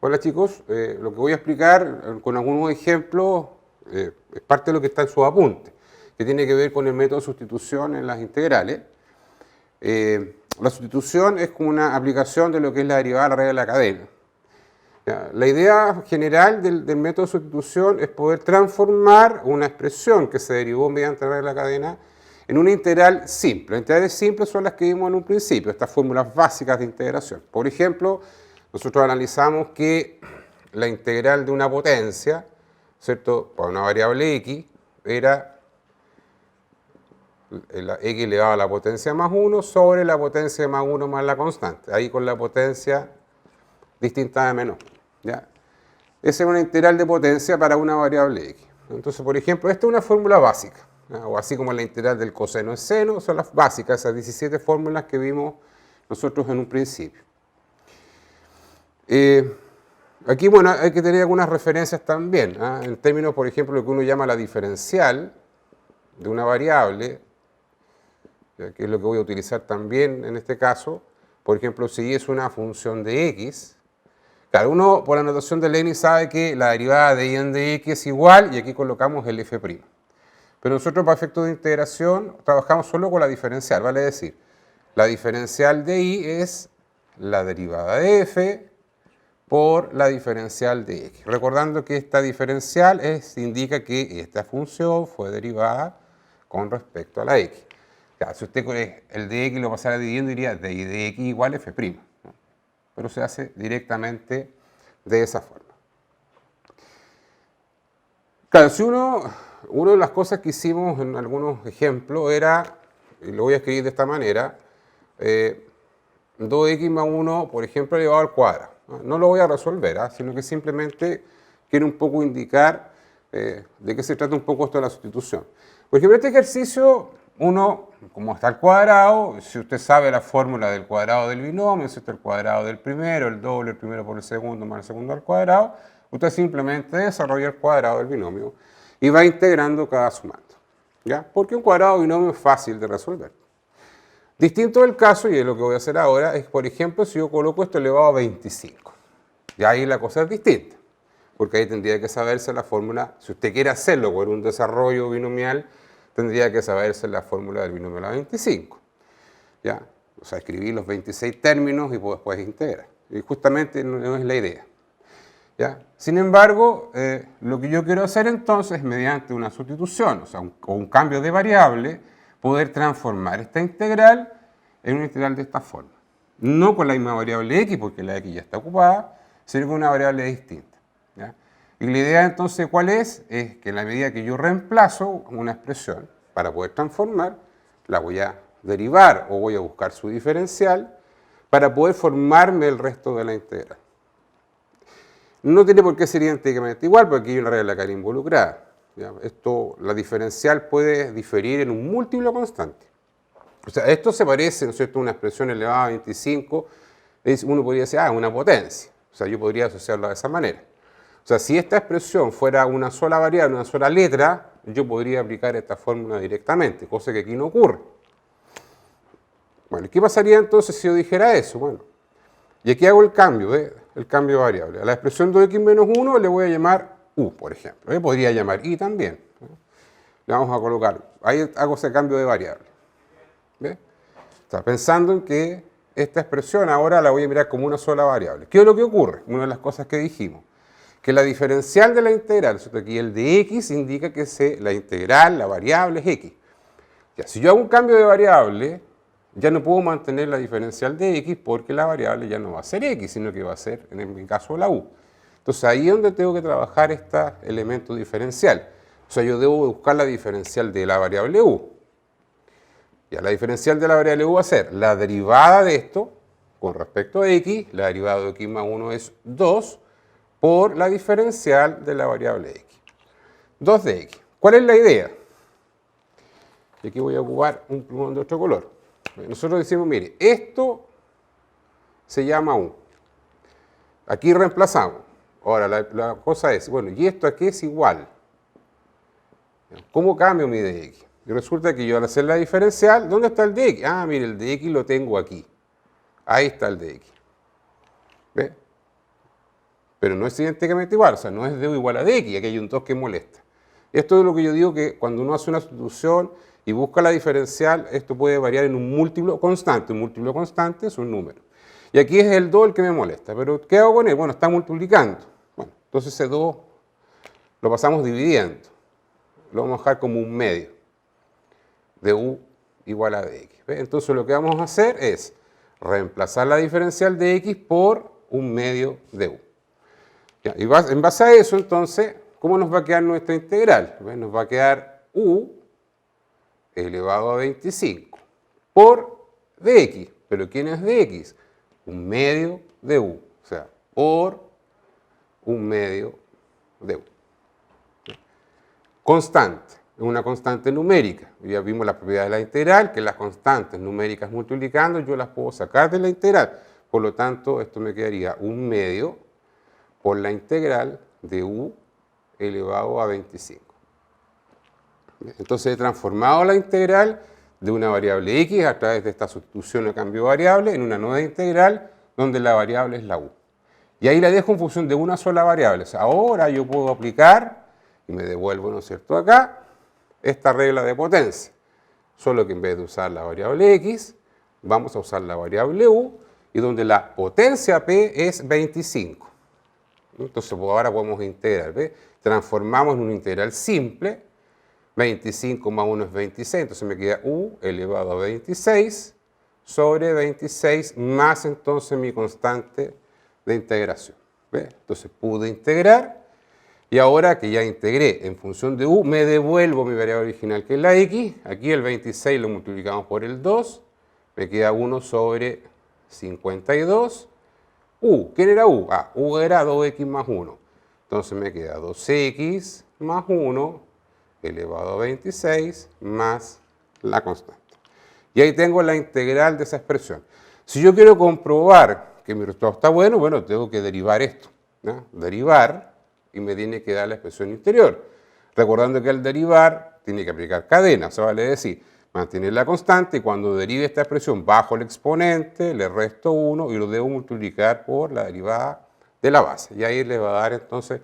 Hola chicos, lo que voy a explicar con algunos ejemplos es parte de lo que está en su apunte, que tiene que ver con el método de sustitución en las integrales. La sustitución es como una aplicación de lo que es la derivada de la regla de la cadena. Ya, la idea general del método de sustitución es poder transformar una expresión que se derivó mediante la regla de la cadena en una integral simple. Las integrales simples son las que vimos en un principio, estas fórmulas básicas de integración. Por ejemplo, nosotros analizamos que la integral de una potencia, ¿cierto?, para una variable x, era la x elevado a la potencia más 1 sobre la potencia más 1 más la constante, ahí con la potencia distinta de menos 1, ¿ya? Esa es una integral de potencia para una variable x. Entonces, por ejemplo, esta es una fórmula básica, ¿ya? O así como la integral del coseno de seno, son las básicas, esas 17 fórmulas que vimos nosotros en un principio. Aquí, bueno, hay que tener algunas referencias también, ¿eh? En términos, por ejemplo, lo que uno llama la diferencial de una variable, que es lo que voy a utilizar también en este caso. Por ejemplo, si es una función de x, claro, uno por la notación de Leibniz sabe que la derivada de y en de x es igual, y aquí colocamos el f'. Pero nosotros para efectos de integración trabajamos solo con la diferencial, vale decir, la diferencial de y es la derivada de f por la diferencial de x. Recordando que esta diferencial indica que esta función fue derivada con respecto a la x. Claro, si usted con el de x lo pasara dividiendo, diría de y de x igual f', ¿no? Pero se hace directamente de esa forma. Claro, si una de las cosas que hicimos en algunos ejemplos era, y lo voy a escribir de esta manera, 2x más 1, por ejemplo, elevado al cuadrado. No lo voy a resolver, sino que simplemente quiero un poco indicar de qué se trata un poco esto de la sustitución. Por ejemplo, este ejercicio, uno, como está al cuadrado, si usted sabe la fórmula del cuadrado del binomio, es el cuadrado del primero, el doble del primero por el segundo más el segundo al cuadrado, usted simplemente desarrolla el cuadrado del binomio y va integrando cada sumando, ¿ya? Porque un cuadrado binomio es fácil de resolver. Distinto del caso, y es lo que voy a hacer ahora, es, por ejemplo, si yo coloco esto elevado a 25. Y ahí la cosa es distinta, porque ahí tendría que saberse la fórmula, si usted quiere hacerlo con un desarrollo binomial, tendría que saberse la fórmula del binomio a la 25. ¿Ya? O sea, escribir los 26 términos y después integrar. Y justamente no es la idea. ¿Ya? Sin embargo, lo que yo quiero hacer entonces es, mediante una sustitución, o sea, un cambio de variable, poder transformar esta integral en una integral de esta forma. No con la misma variable x, porque la x ya está ocupada, sino con una variable distinta, ¿ya? Y la idea entonces, ¿cuál es? Es que en la medida que yo reemplazo una expresión para poder transformar, la voy a derivar o voy a buscar su diferencial para poder formarme el resto de la integral. No tiene por qué ser idénticamente igual, porque aquí hay una regla de la cadena involucrada. ¿Ya? La diferencial puede diferir en un múltiplo constante. O sea, esto se parece, ¿no es cierto?, a una expresión elevada a 25, uno podría decir, es una potencia. O sea, yo podría asociarlo de esa manera. O sea, si esta expresión fuera una sola variable, una sola letra, yo podría aplicar esta fórmula directamente, cosa que aquí no ocurre. Bueno, ¿qué pasaría entonces si yo dijera eso? Bueno, y aquí hago el cambio de variable. A la expresión 2x menos 1 le voy a llamar u, por ejemplo. Podría llamar y también. Le vamos a colocar, ahí hago ese cambio de variable. ¿Ve? Está pensando en que esta expresión ahora la voy a mirar como una sola variable. ¿Qué es lo que ocurre? Una de las cosas que dijimos, que la diferencial de la integral, aquí el de x indica que la integral, la variable es x. Ya, si yo hago un cambio de variable, ya no puedo mantener la diferencial de x porque la variable ya no va a ser x, sino que va a ser, en mi caso, la u. Entonces ahí es donde tengo que trabajar este elemento diferencial. O sea, yo debo buscar la diferencial de la variable u. Ya, la diferencial de la variable u va a ser la derivada de esto con respecto a x, la derivada de x más 1 es 2, por la diferencial de la variable x. 2 de x. ¿Cuál es la idea? Y aquí voy a ocupar un plumón de otro color. Nosotros decimos, mire, esto se llama u. Aquí reemplazamos. Ahora, la cosa es, bueno, ¿y esto aquí es igual? ¿Cómo cambio mi de x? Y resulta que yo al hacer la diferencial, ¿dónde está el de x? Ah, mire, el de x lo tengo aquí. Ahí está el de x. ¿Ve? pero no es idénticamente igual, o sea, no es de u igual a dx, aquí hay un 2 que molesta. Esto es lo que yo digo que cuando uno hace una sustitución y busca la diferencial, esto puede variar en un múltiplo constante. Un múltiplo constante es un número. Y aquí es el 2 el que me molesta, pero ¿qué hago con él? Bueno, está multiplicando. Bueno, entonces ese 2 lo pasamos dividiendo. Lo vamos a dejar como un medio de u igual a dx. ¿Ve? Entonces lo que vamos a hacer es reemplazar la diferencial de x por un medio de u. Ya, y en base a eso, entonces, ¿cómo nos va a quedar nuestra integral? ¿Ve? Nos va a quedar u elevado a 25 por dx. ¿Pero quién es dx? Un medio de u. O sea, por un medio de u. Constante. Es una constante numérica. Ya vimos la propiedad de la integral, que las constantes numéricas multiplicando yo las puedo sacar de la integral. Por lo tanto, esto me quedaría un medio por la integral de u elevado a 25. Entonces he transformado la integral de una variable x a través de esta sustitución o cambio de variable en una nueva integral donde la variable es la u. Y ahí la dejo en función de una sola variable. O sea, ahora yo puedo aplicar, y me devuelvo, ¿no es cierto?, acá, esta regla de potencia. Solo que en vez de usar la variable x, vamos a usar la variable u, y donde la potencia p es 25. Entonces ahora podemos integrar, ¿ve? Transformamos en una integral simple, 25 más 1 es 26, entonces me queda u elevado a 26 sobre 26 más entonces mi constante de integración. ¿Ve? Entonces pude integrar y ahora que ya integré en función de u, me devuelvo mi variable original que es la x. Aquí el 26 lo multiplicamos por el 2, me queda 1 sobre 52. ¿Quién era u? U era 2x más 1. Entonces me queda 2x más 1 elevado a 26 más la constante. Y ahí tengo la integral de esa expresión. Si yo quiero comprobar que mi resultado está bueno, bueno, tengo que derivar esto, ¿no? Derivar y me tiene que dar la expresión interior. Recordando que al derivar tiene que aplicar cadena, o sea, vale decir, mantener la constante y cuando derive esta expresión bajo el exponente, le resto 1 y lo debo multiplicar por la derivada de la base. Y ahí le va a dar entonces,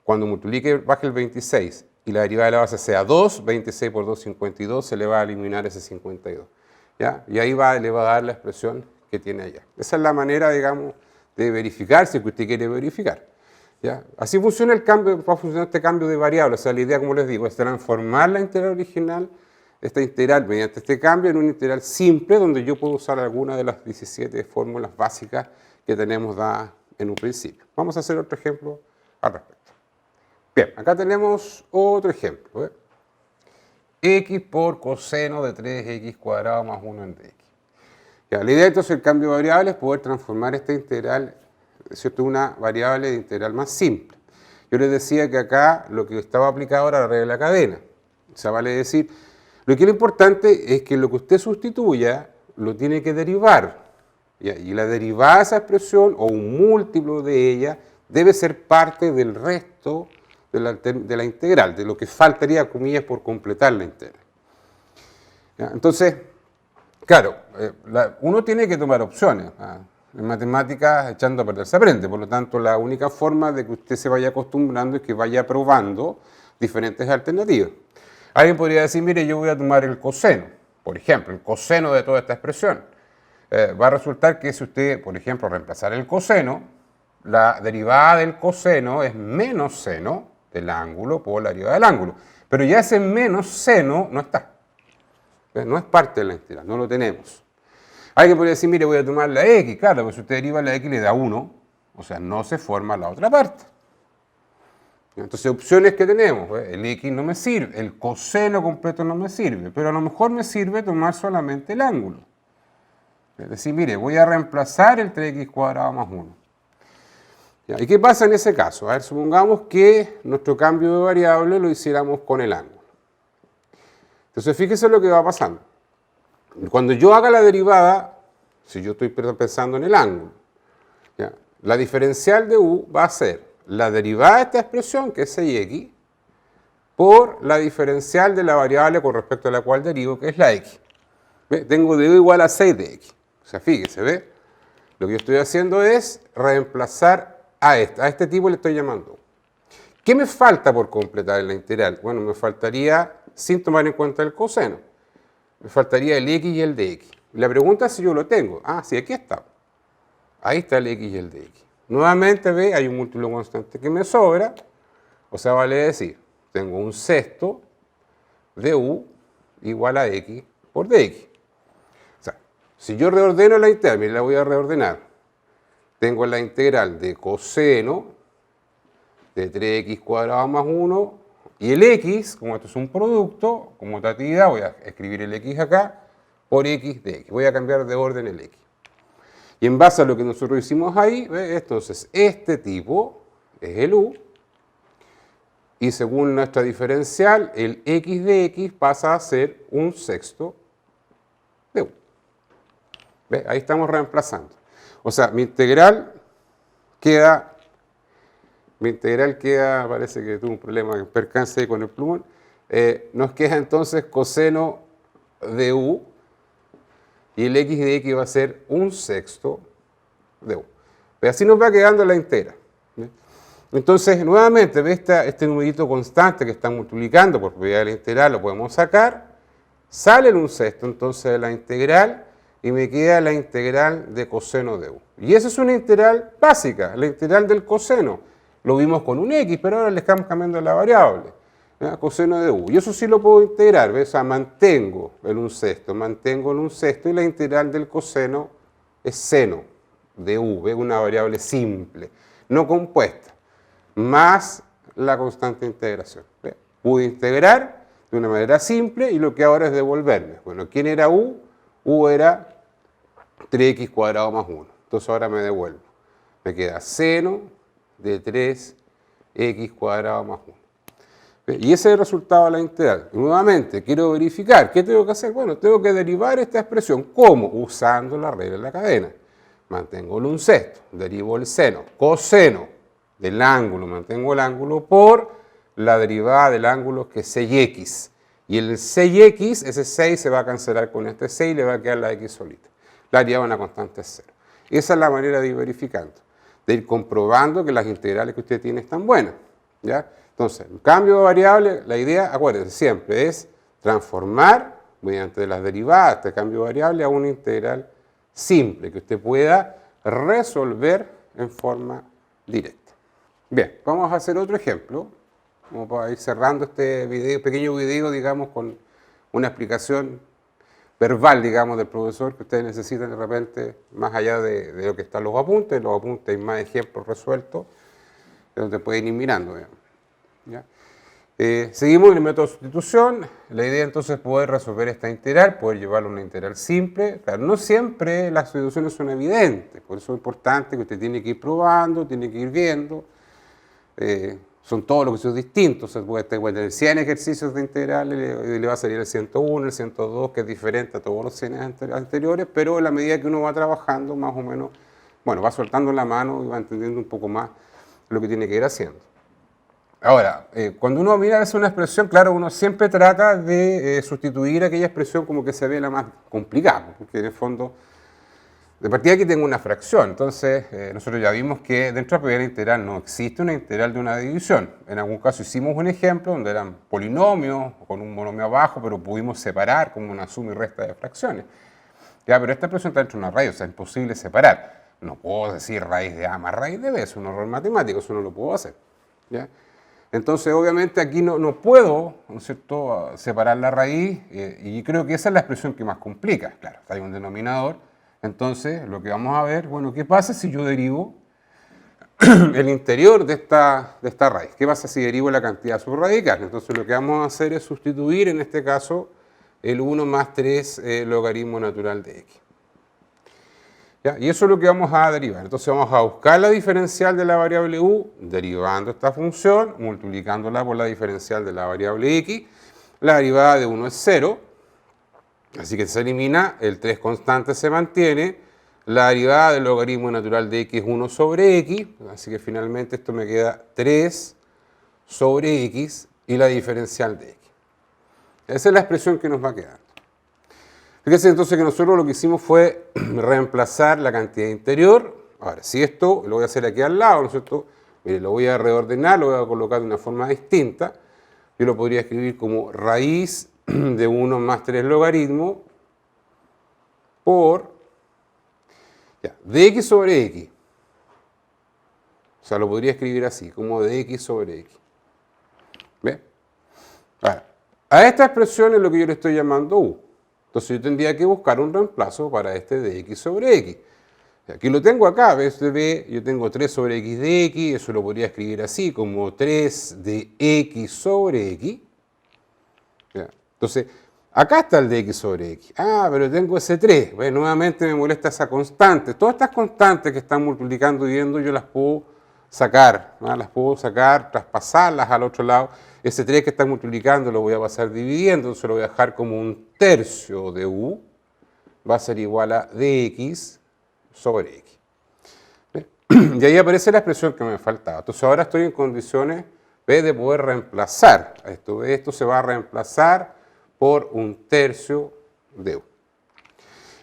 cuando multiplique, baje el 26 y la derivada de la base sea 2, 26 por 2, 52, se le va a eliminar ese 52. ¿Ya? Y ahí le va a dar la expresión que tiene allá. Esa es la manera, digamos, de verificar si usted quiere verificar. ¿Ya? Así funciona el cambio, va a funcionar este cambio de variable. O sea, la idea, como les digo, es transformar la integral original, esta integral, mediante este cambio, en una integral simple, donde yo puedo usar alguna de las 17 fórmulas básicas que tenemos dadas en un principio. Vamos a hacer otro ejemplo al respecto. Bien, acá tenemos otro ejemplo. X por coseno de 3x cuadrado más 1 en dx. Ya, la idea entonces del cambio de variable es poder transformar esta integral, ¿cierto?, una variable de integral más simple. Yo les decía que acá lo que estaba aplicado era la regla de la cadena. O sea, vale decir, lo que es importante es que lo que usted sustituya lo tiene que derivar. Y la derivada de esa expresión o un múltiplo de ella debe ser parte del resto de la integral, de lo que faltaría, comillas, por completar la integral. ¿Ya? Entonces, claro, uno tiene que tomar opciones. En matemáticas, echando a perder se aprende. Por lo tanto, la única forma de que usted se vaya acostumbrando es que vaya probando diferentes alternativas. Alguien podría decir, mire, yo voy a tomar el coseno, por ejemplo, el coseno de toda esta expresión. Va a resultar que si usted, por ejemplo, reemplazar el coseno, la derivada del coseno es menos seno del ángulo por la derivada del ángulo. Pero ya ese menos seno no está. No es parte de la integral, no lo tenemos. Alguien podría decir, mire, voy a tomar la x. Claro, porque si usted deriva la x le da 1, o sea, no se forma la otra parte. Entonces, opciones que tenemos, el x no me sirve, el coseno completo no me sirve, pero a lo mejor me sirve tomar solamente el ángulo. Es decir, mire, voy a reemplazar el 3x cuadrado más 1. ¿Y qué pasa en ese caso? A ver, supongamos que nuestro cambio de variable lo hiciéramos con el ángulo. Entonces, fíjese lo que va pasando. Cuando yo haga la derivada, si yo estoy pensando en el ángulo, ¿ya?, la diferencial de u va a ser la derivada de esta expresión, que es 6x, por la diferencial de la variable con respecto a la cual derivo, que es la x. ¿Ve? Tengo de u igual a 6 de x. O sea, fíjese, ¿ve? Lo que yo estoy haciendo es reemplazar a este tipo le estoy llamando U. ¿Qué me falta por completar en la integral? Bueno, me faltaría, sin tomar en cuenta el coseno, me faltaría el x y el dx. La pregunta es si yo lo tengo. Ah, sí, aquí está. Ahí está el x y el dx. Nuevamente, ve, hay un múltiplo constante que me sobra. O sea, vale decir, tengo un sexto de u igual a x por dx. O sea, si yo reordeno la integral, mira, la voy a reordenar. Tengo la integral de coseno de 3x cuadrado más 1 y el x, como esto es un producto, como conmutatividad, voy a escribir el x acá por x de x. Voy a cambiar de orden el x. Y en base a lo que nosotros hicimos ahí, ¿ve? Entonces este tipo es el u y según nuestra diferencial, el x de x pasa a ser un sexto de u. ¿Ve? Ahí estamos reemplazando. O sea, mi integral queda, parece que tuve un problema de percance con el plumón, nos queda entonces coseno de u y el x de x va a ser un sexto de u. Pero así nos va quedando la integral. ¿Ve? Entonces, nuevamente, ¿ve? Este numerito constante que está multiplicando por propiedad de la integral lo podemos sacar, sale el un sexto entonces de la integral y me queda la integral de coseno de u. Y esa es una integral básica, la integral del coseno. Lo vimos con un x, pero ahora le estamos cambiando la variable, ¿ya? Coseno de u. Y eso sí lo puedo integrar, ¿ves? O sea, mantengo el un sexto y la integral del coseno es seno de u, ¿ves? Una variable simple, no compuesta, más la constante de integración. ¿Ves? Pude integrar de una manera simple y lo que ahora es devolverme. Bueno, ¿quién era u? U era 3x cuadrado más 1. Entonces ahora me devuelvo. Me queda seno de 3x cuadrado más 1. Y ese es el resultado de la integral. Y nuevamente, quiero verificar. ¿Qué tengo que hacer? Bueno, tengo que derivar esta expresión. ¿Cómo? Usando la regla de la cadena. Mantengo el un sexto, derivo el seno. Coseno del ángulo, mantengo el ángulo por la derivada del ángulo que es 6x. Y el 6x, ese 6 se va a cancelar con este 6 y le va a quedar la x solita. La derivada de una constante es 0. Esa es la manera de ir verificando, de ir comprobando que las integrales que usted tiene están buenas. ¿Ya? Entonces, el cambio de variable, la idea, acuérdense, siempre es transformar mediante las derivadas este cambio de variable a una integral simple que usted pueda resolver en forma directa. Bien, vamos a hacer otro ejemplo, como para ir cerrando este video, pequeño video, digamos, con una explicación verbal, digamos, del profesor que ustedes necesitan de repente, más allá de lo que están los apuntes hay más ejemplos resueltos, donde pueden ir mirando, digamos. ¿Ya? Seguimos en el método de sustitución. La idea entonces es poder resolver esta integral, poder llevarlo a una integral simple. Claro, no siempre las sustituciones son evidentes, por eso es importante que usted tiene que ir probando, tiene que ir viendo. Son todos los ejercicios distintos, se puede tener 100 ejercicios de integrales y le va a salir el 101, el 102, que es diferente a todos los 100 anteriores, pero en la medida que uno va trabajando, más o menos, bueno, va soltando la mano y va entendiendo un poco más lo que tiene que ir haciendo. Ahora, cuando uno mira una expresión, claro, uno siempre trata de sustituir aquella expresión como que se ve la más complicada, porque en el fondo, de partida aquí tengo una fracción, entonces nosotros ya vimos que dentro de la propiedad integral no existe una integral de una división. En algún caso hicimos un ejemplo donde eran polinomios con un monomio abajo, pero pudimos separar como una suma y resta de fracciones. Ya, pero esta expresión está dentro de una raíz, o sea, es imposible separar. No puedo decir raíz de A más raíz de B, es un error matemático, eso no lo puedo hacer. ¿Ya? Entonces, obviamente, aquí no puedo, ¿no es cierto?, separar la raíz, y creo que esa es la expresión que más complica. Claro, hay un denominador. Entonces, lo que vamos a ver, bueno, ¿qué pasa si yo derivo el interior de esta raíz? ¿Qué pasa si derivo la cantidad subradical? Entonces, lo que vamos a hacer es sustituir, en este caso, el 1 más 3 logaritmo natural de x. ¿Ya? Y eso es lo que vamos a derivar. Entonces vamos a buscar la diferencial de la variable u, derivando esta función, multiplicándola por la diferencial de la variable x. La derivada de 1 es 0, así que se elimina, el 3 constante se mantiene. La derivada del logaritmo natural de x es 1 sobre x, así que finalmente esto me queda 3 sobre x y la diferencial de x. Esa es la expresión que nos va a quedar. Fíjense entonces que nosotros lo que hicimos fue reemplazar la cantidad interior Ahora, si esto lo voy a hacer aquí al lado, ¿no es cierto? Mire, lo voy a reordenar, lo voy a colocar de una forma distinta. Yo lo podría escribir como raíz de 1 más 3 logaritmo por dx sobre x. O sea, lo podría escribir así, como dx sobre x. ¿Ve? Ahora, a esta expresión es lo que yo le estoy llamando u. Entonces yo tendría que buscar un reemplazo para este dx sobre x. Aquí lo tengo acá, ¿ves? Yo tengo 3 sobre x de x, eso lo podría escribir así, como 3 de x sobre x. Entonces, acá está el dx sobre x. Ah, pero tengo ese 3. Bueno, nuevamente me molesta esa constante. Todas estas constantes que están multiplicando y viendo, yo las puedo sacar, ¿no? Las puedo sacar, traspasarlas al otro lado. Ese 3 que está multiplicando lo voy a pasar dividiendo, entonces lo voy a dejar como un tercio de u. Va a ser igual a dx sobre x. Y ahí aparece la expresión que me faltaba. Entonces ahora estoy en condiciones de poder reemplazar esto. Esto se va a reemplazar por un tercio de u.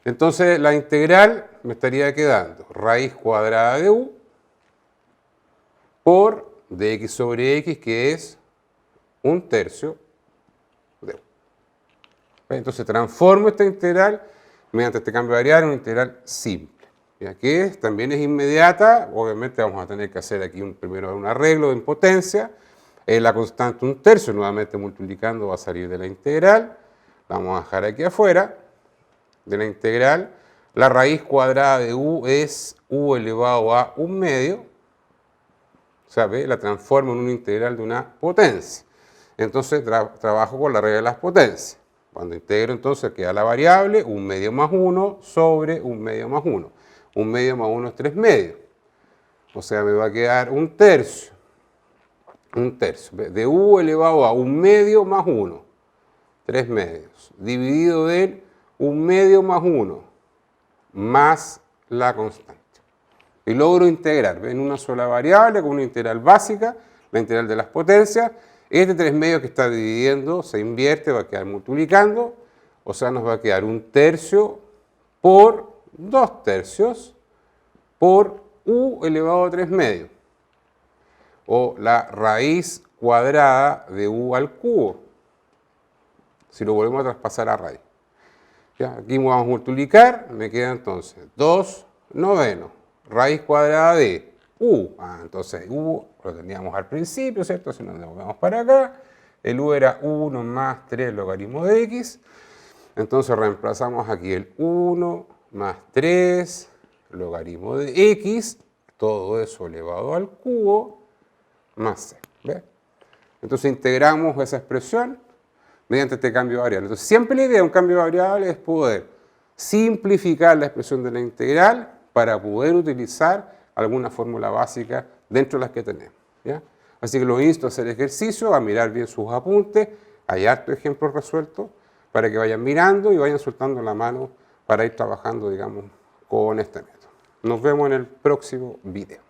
Entonces la integral me estaría quedando raíz cuadrada de u por dx sobre x, que es un tercio de u. Entonces transformo esta integral mediante este cambio de variable en una integral simple, ya que también es inmediata. Obviamente vamos a tener que hacer aquí primero un arreglo en potencia. La constante un tercio, nuevamente multiplicando, va a salir de la integral. La vamos a dejar aquí afuera de la integral. La raíz cuadrada de u es u elevado a 1/2. O sea, ¿ve? La transformo en una integral de una potencia. Entonces trabajo con la regla de las potencias. Cuando integro, entonces queda la variable 1/2 más 1 sobre 1/2 más 1. 1/2 más 1 es 3/2. O sea, me va a quedar un tercio. Un tercio. De u elevado a 1/2 más 1. 3/2. Dividido en 1/2 más 1. Más la constante. Y logro integrar en una sola variable con una integral básica, la integral de las potencias. Este 3/2 que está dividiendo se invierte, va a quedar multiplicando, o sea, nos va a quedar un tercio por 2 tercios por u elevado a 3/2, o la raíz cuadrada de u al cubo, si lo volvemos a traspasar a raíz. ¿Ya? Aquí vamos a multiplicar, me queda entonces 2 novenos, raíz cuadrada de u. Entonces u lo teníamos al principio, ¿cierto? Si nos devolvemos para acá, el u era 1 más 3 logaritmo de x. Entonces reemplazamos aquí el 1 más 3 logaritmo de x, todo eso elevado al cubo, más c. ¿Ve? Entonces integramos esa expresión mediante este cambio de variable. Entonces siempre la idea de un cambio de variable es poder simplificar la expresión de la integral para poder utilizar alguna fórmula básica dentro de las que tenemos. ¿Ya? Así que los insto a hacer ejercicio, a mirar bien sus apuntes. Hay hartos ejemplos resueltos para que vayan mirando y vayan soltando la mano para ir trabajando, digamos, con este método. Nos vemos en el próximo video.